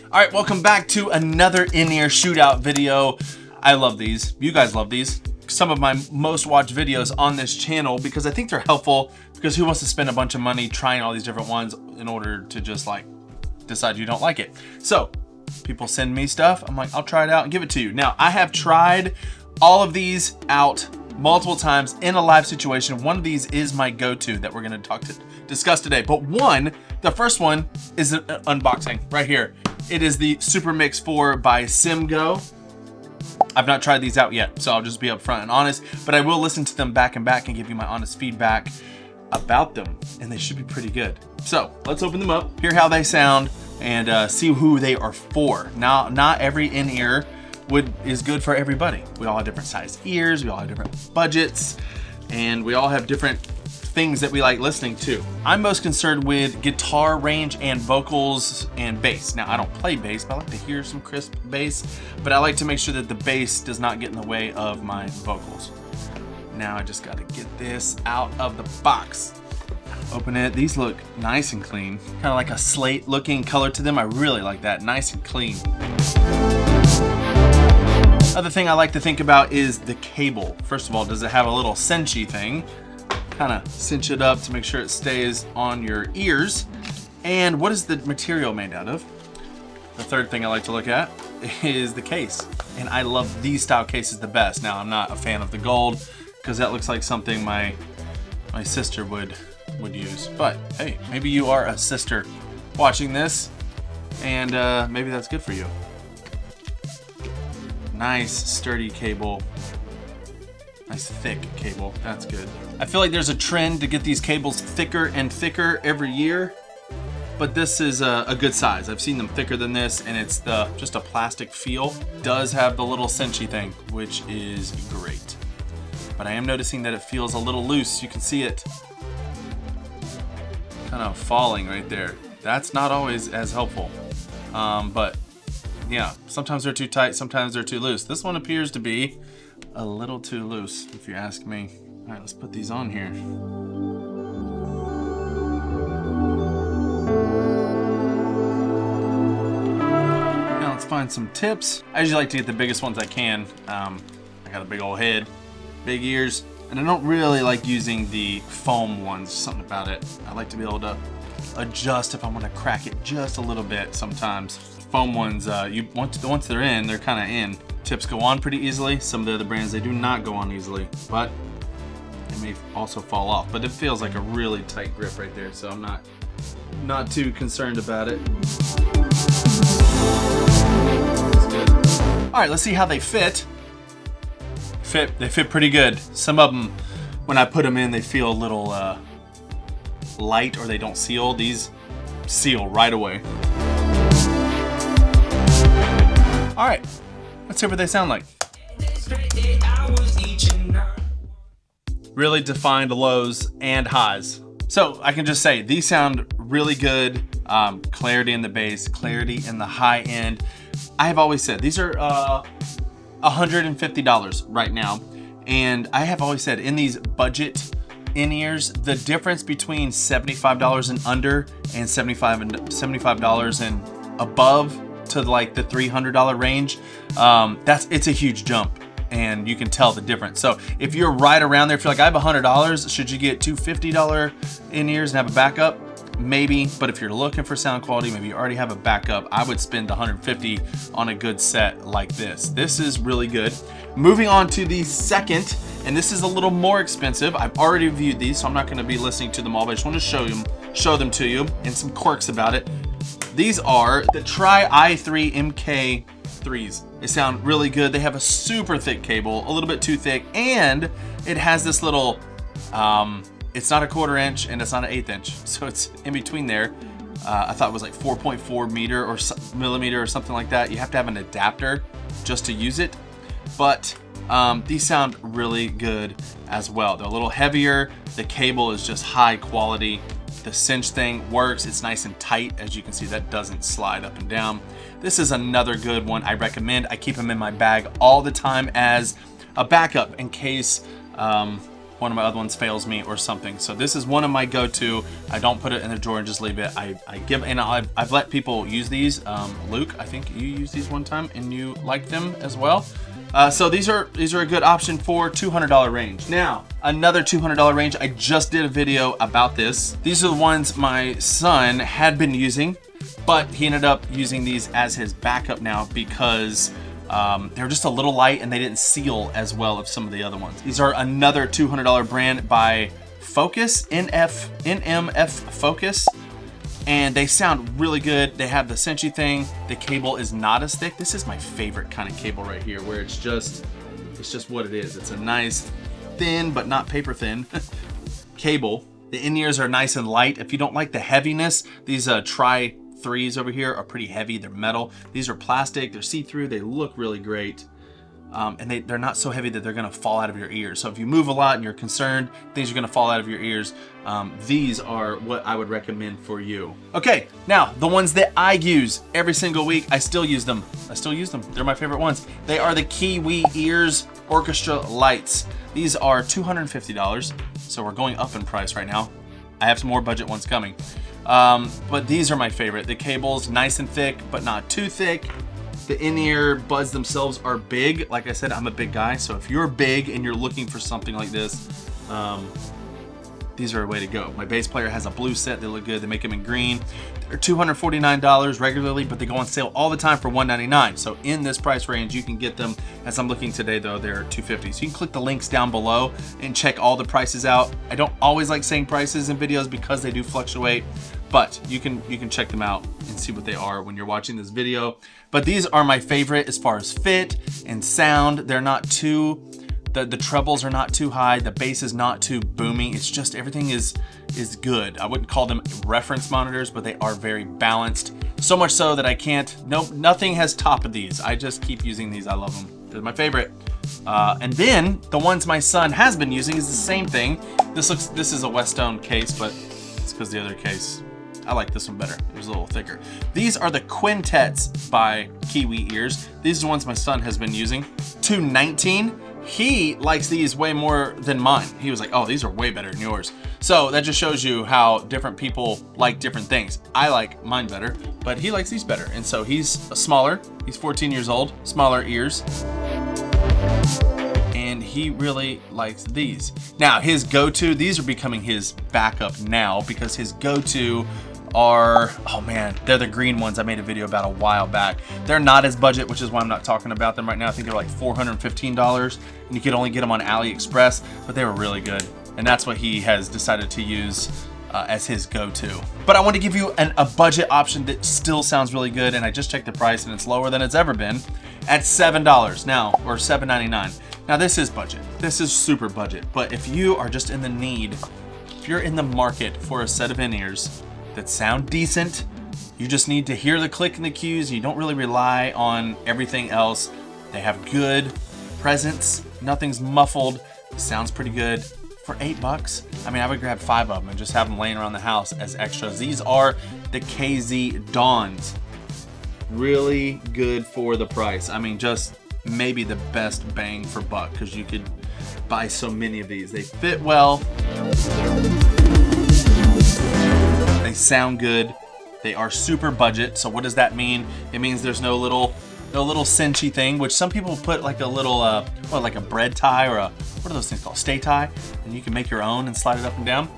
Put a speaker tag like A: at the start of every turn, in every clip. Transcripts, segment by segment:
A: All right, welcome back to another in-ear shootout video. I love these. You guys love these. Some of my most watched videos on this channel because I think they're helpful, because who wants to spend a bunch of money trying all these different ones in order to just like decide you don't like it? So people send me stuff. I'm like, I'll try it out and give it to you. Now, I have tried all of these out multiple times in a live situation. One of these is my go-to that we're going to discuss today. But the first one is an unboxing right here. It is the Super Mix 4 by SimGo. I've not tried these out yet, so I'll just be upfront and honest, but I will listen to them back and give you my honest feedback about them, and they should be pretty good. So let's open them up, hear how they sound, and see who they are for. Now, not every in-ear is good for everybody. We all have different sized ears, we all have different budgets, and we all have different things that we like listening to. I'm most concerned with guitar range and vocals and bass. Now, I don't play bass, but I like to hear some crisp bass, but I like to make sure that the bass does not get in the way of my vocals. Now I just gotta get this out of the box. Open it. These look nice and clean. Kind of like a slate looking color to them. I really like that, nice and clean. Other thing I like to think about is the cable. First of all, does it have a little cinchy thing? Kind of cinch it up to make sure it stays on your ears. And what is the material made out of? The third thing I like to look at is the case. And I love these style cases the best. Now, I'm not a fan of the gold because that looks like something my sister would use. But hey, maybe you are a sister watching this, and maybe that's good for you. Nice sturdy cable. Nice thick cable, that's good. I feel like there's a trend to get these cables thicker and thicker every year, but this is a good size. I've seen them thicker than this, and it's just a plastic feel. Does have the little cinchy thing, which is great. But I am noticing that it feels a little loose. You can see it kind of falling right there. That's not always as helpful, but yeah, sometimes they're too tight, sometimes they're too loose. This one appears to be a little too loose, if you ask me. All right, let's put these on here. Now let's find some tips. I usually like to get the biggest ones I can. I got a big old head, big ears, and I don't really like using the foam ones. Something about it. I like to be able to adjust if I want to crack it just a little bit sometimes. Foam ones, once they're in, they're kind of in. Tips go on pretty easily. Some of the other brands, they do not go on easily, but they may also fall off. But it feels like a really tight grip right there, so I'm not too concerned about it. That's good. All right, let's see how they fit. They fit pretty good. Some of them, when I put them in, they feel a little light, or they don't seal. These seal right away. All right, let's hear what they sound like. Really defined lows and highs. So I can just say these sound really good. Clarity in the bass, clarity in the high end. I have always said these are $150 right now. And I have always said in these budget in-ears, the difference between $75 and under and $75 and above to like the $300 range, it's a huge jump, and you can tell the difference. So if you're right around there, if you're like, I have $100, should you get two $50 in-ears and have a backup? Maybe, but if you're looking for sound quality, maybe you already have a backup, I would spend $150 on a good set like this. This is really good. Moving on to the second, and this is a little more expensive. I've already reviewed these, so I'm not going to be listening to them all, but I just want to show them to you and some quirks about it. These are the i3 MK3s. They sound really good. They have a super thick cable, a little bit too thick, and it has this little, it's not a 1/4 inch and it's not an 1/8 inch, so it's in between there. I thought it was like 4.4 millimeter or something like that. You have to have an adapter just to use it, but these sound really good as well. They're a little heavier. The cable is just high quality. The cinch thing works. It's nice and tight. As you can see, that doesn't slide up and down. This is another good one I recommend. I keep them in my bag all the time as a backup in case one of my other ones fails me or something. So this is one of my go-to. I don't put it in the drawer and just leave it. I've let people use these. Luke, I think you used these one time and you liked them as well. So these are a good option for $200 range. Now, another $200 range. I just did a video about this. These are the ones my son had been using, but he ended up using these as his backup now because they're just a little light and they didn't seal as well as some of the other ones. These are another $200 brand by Focus, NMF Focus, and they sound really good. They have the cinchy thing. The cable is not as thick. This is my favorite kind of cable right here, where it's just what it is. It's a nice thin, but not paper thin cable. The in-ears are nice and light. If you don't like the heaviness, these Tri-3s over here are pretty heavy. They're metal. These are plastic. They're see-through. They look really great. And they're not so heavy that they're gonna fall out of your ears. So if you move a lot and you're concerned things are gonna fall out of your ears, these are what I would recommend for you. Okay, now the ones that I use every single week, I still use them. They're my favorite ones. They are the Kiwi Ears Orchestra Lights. These are $250, so we're going up in price right now. I have some more budget ones coming. But these are my favorite. The cable's nice and thick, but not too thick. The in-ear buds themselves are big. Like I said, I'm a big guy, so if you're big and you're looking for something like this, these are a way to go. My bass player has a blue set. They look good. They make them in green. They're $249 regularly, but they go on sale all the time for $199. So in this price range, you can get them. As I'm looking today, though, they're $250. So you can click the links down below and check all the prices out. I don't always like saying prices in videos because they do fluctuate, but you can check them out and see what they are when you're watching this video. But these are my favorite as far as fit and sound. They're not too, the trebles are not too high. The bass is not too boomy. It's just everything is good. I wouldn't call them reference monitors, but they are very balanced. So much so that nothing has topped these. I just keep using these. I love them. They're my favorite. And then the ones my son has been using is the same thing. This is a Westone case, but it's because the other case, I like this one better. It was a little thicker. These are the Quintets by Kiwi Ears. These are the ones my son has been using. $219. He likes these way more than mine. He was like, oh, these are way better than yours. So that just shows you how different people like different things. I like mine better, but he likes these better. And so he's smaller. He's 14 years old, smaller ears. And he really likes these. Now his go-to, these are becoming his backup now because his go-to are, oh man, they're the green ones I made a video about a while back. They're not as budget, which is why I'm not talking about them right now. I think they're like $415 and you could only get them on AliExpress, but they were really good. And that's what he has decided to use as his go-to. But I want to give you a budget option that still sounds really good, and I just checked the price and it's lower than it's ever been at $7 now, or $7.99. Now this is budget. This is super budget, but if you are just in the need, if you're in the market for a set of in-ears that sound decent, you just need to hear the click and the cues, you don't really rely on everything else. They have good presence, nothing's muffled, it sounds pretty good. For $8, I mean, I would grab 5 of them and just have them laying around the house as extras. These are the KZ Dawns. Really good for the price. I mean, just maybe the best bang for buck because you could buy so many of these. They fit well. They sound good. They are super budget. So what does that mean? It means there's no little cinchy thing, which some people put like a little, like a bread tie or what are those things called? Stay tie, and you can make your own and slide it up and down.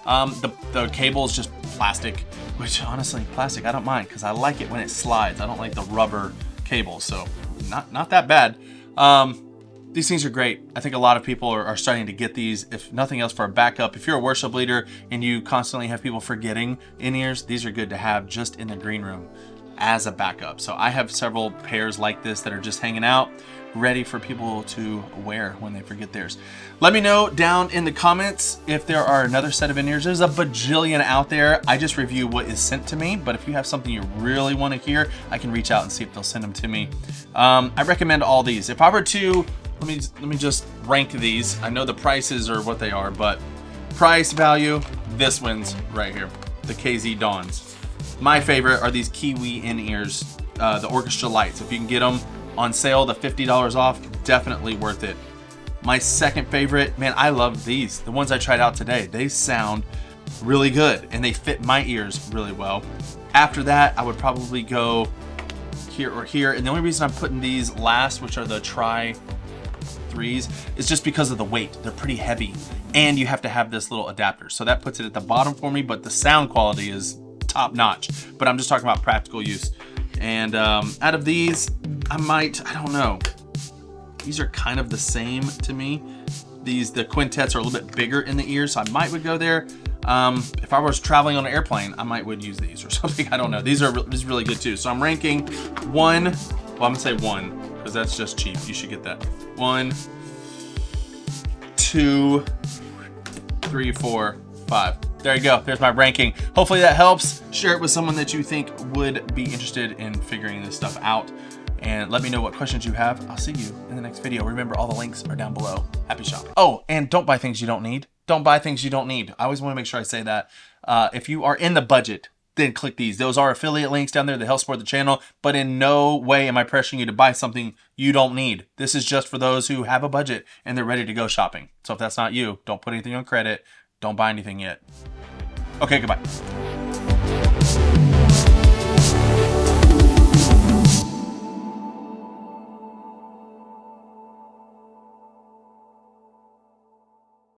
A: The cable is just plastic, which honestly, plastic I don't mind because I like it when it slides. I don't like the rubber cable, so not that bad. These things are great. I think a lot of people are starting to get these, if nothing else, for a backup. If you're a worship leader and you constantly have people forgetting in-ears, these are good to have just in the green room as a backup. So I have several pairs like this that are just hanging out, ready for people to wear when they forget theirs. Let me know down in the comments if there are another set of in-ears. There's a bajillion out there. I just review what is sent to me, but if you have something you really want to hear, I can reach out and see if they'll send them to me. I recommend all these. If I were to, let me just rank these. I know the prices are what they are, but price value, this one's right here, the KZ Dawns. My favorite are these Kiwi in-ears, the Orchestra Lights. If you can get them on sale, the $50 off, definitely worth it. My second favorite, man, I love these. The ones I tried out today, they sound really good and they fit my ears really well. After that, I would probably go here or here. And the only reason I'm putting these last, which are the Tri-3s, is just because of the weight. They're pretty heavy and you have to have this little adapter. So that puts it at the bottom for me, but the sound quality is top notch. But I'm just talking about practical use. And out of these, I don't know. These are kind of the same to me. The quintets are a little bit bigger in the ears, so I would go there. If I was traveling on an airplane, I would use these or something. I don't know. These are really good too. So I'm ranking 1. Well, I'm gonna say 1 because that's just cheap. You should get that. 1, 2, 3, 4, 5. There you go. There's my ranking. Hopefully that helps. Share it with someone that you think would be interested in figuring this stuff out. And let me know what questions you have. I'll see you in the next video. Remember, all the links are down below. Happy shopping. Oh, and don't buy things you don't need. Don't buy things you don't need. I always want to make sure I say that. If you are in the budget, then click these. Those are affiliate links down there that help support the channel, but in no way am I pressuring you to buy something you don't need. This is just for those who have a budget and they're ready to go shopping. So if that's not you, don't put anything on credit. Don't buy anything yet. Okay, goodbye.